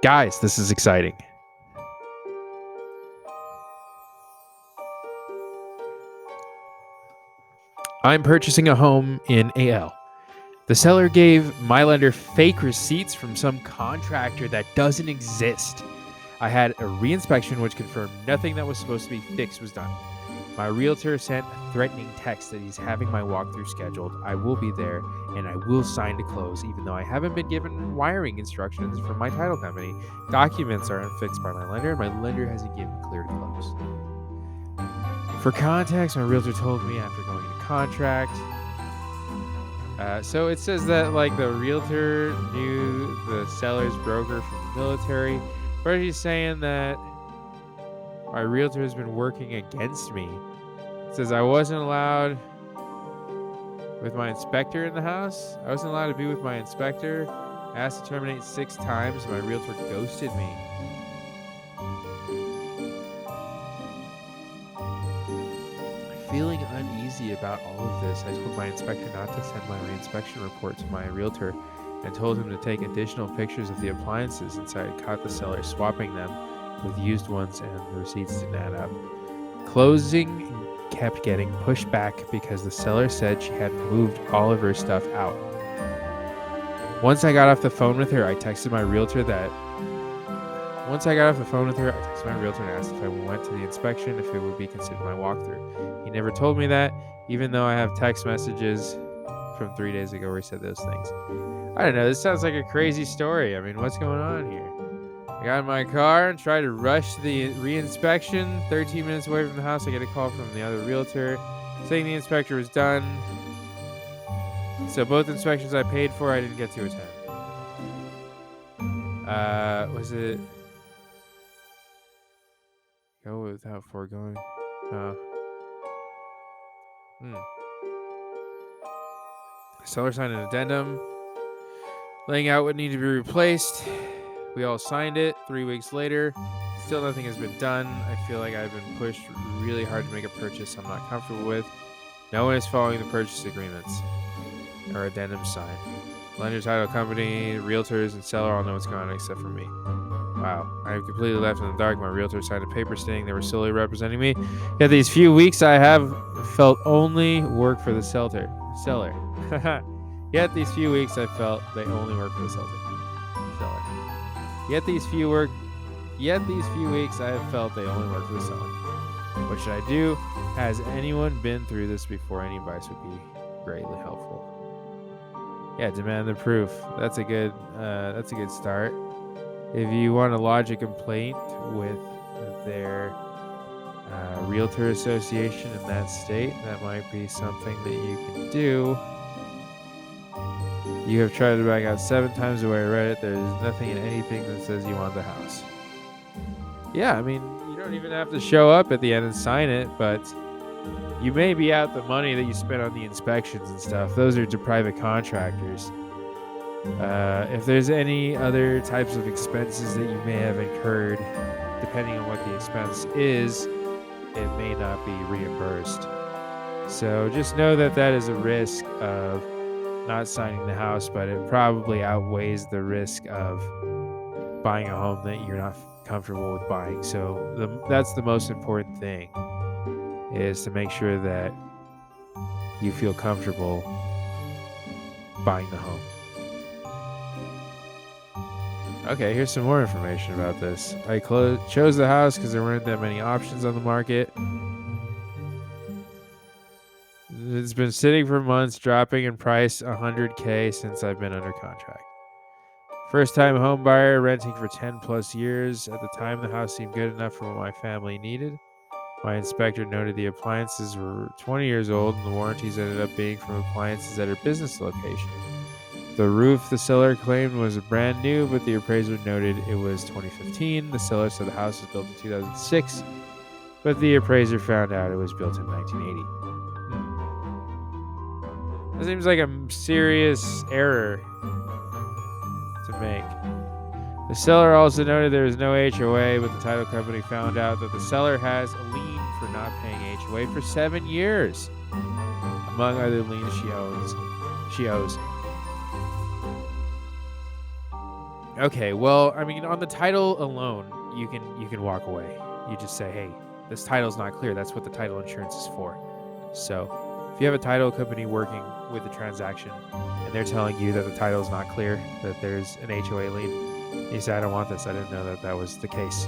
Guys, this is exciting. I'm purchasing a home in AL. The seller gave my lender fake receipts from some contractor that doesn't exist. I had a reinspection which confirmed nothing that was supposed to be fixed was done. My realtor sent a threatening text that he's having my walkthrough scheduled. I will be there and I will sign to close, even though I haven't been given wiring instructions from my title company. Documents aren't fixed by my lender, and my lender hasn't given clear to close. For context, my realtor told me after going into contract. So it says that like the realtor knew the seller's broker from the military, but he's saying that my realtor has been working against me. It says I wasn't allowed with my inspector in the house. I wasn't allowed to be with my inspector. I asked to terminate 6 times. My realtor ghosted me. Feeling uneasy about all of this, I told my inspector not to send my reinspection report to my realtor and told him to take additional pictures of the appliances inside. I caught the seller swapping them with used ones and the receipts didn't add up. Closing kept getting pushed back because the seller said she had moved all of her stuff out. Once I got off the phone with her, I texted my realtor and asked if I went to the inspection, if it would be considered my walkthrough. He never told me that, even though I have text messages from 3 days ago where he said those things. I don't know. This sounds like a crazy story. I mean, what's going on here? I got in my car and tried to rush the reinspection. 13 minutes away from the house, I get a call from the other realtor saying the inspector was done. So both inspections I paid for, I didn't get to attend. Was it... Go without foregoing. Seller signed an addendum laying out what needed to be replaced. We all signed it. 3 weeks later, still nothing has been done. I feel like I've been pushed really hard to make a purchase I'm not comfortable with. No one is following the purchase agreements or addendums signed. Lender, title company, realtors, and seller all know what's going on except for me. Wow, I am completely left in the dark. My realtor signed a paper stating they were solely representing me. Yet these few weeks I have felt only work for the seller. Yet these few weeks I felt they only work for the seller. Yet these few weeks I have felt they only work for the seller. What should I do? Has anyone been through this before? Any advice would be greatly helpful. Yeah, demand the proof. That's a good start. If you want to lodge a complaint with their realtor association in that state, that might be something that you can do. You have tried to back out 7 times the way I read it. There's nothing in anything that says you want the house. Yeah, I mean, you don't even have to show up at the end and sign it, but you may be out the money that you spent on the inspections and stuff. Those are to private contractors. If there's any other types of expenses that you may have incurred, depending on what the expense is, it may not be reimbursed. So just know that that is a risk of not signing the house, but it probably outweighs the risk of buying a home that you're not comfortable with buying. So that's the most important thing, is to make sure that you feel comfortable buying the home. Okay, here's some more information about this. I chose the house because there weren't that many options on the market. It's been sitting for months, dropping in price $100K since I've been under contract. First-time home buyer, renting for 10 plus years. At the time, the house seemed good enough for what my family needed. My inspector noted the appliances were 20 years old and the warranties ended up being from appliances at her business location. The roof the seller claimed was brand new, but the appraiser noted it was 2015. The seller said the house was built in 2006, but the appraiser found out it was built in 1980. That seems like a serious error to make. The seller also noted there was no HOA, but the title company found out that the seller has a lien for not paying HOA for 7 years, among other liens she owes. Okay, well, I mean, on the title alone, you can walk away. You just say, "Hey, this title's not clear." That's what the title insurance is for. So, if you have a title company working with the transaction and they're telling you that the title is not clear, that there's an HOA lien, you say, "I don't want this. I didn't know that that was the case."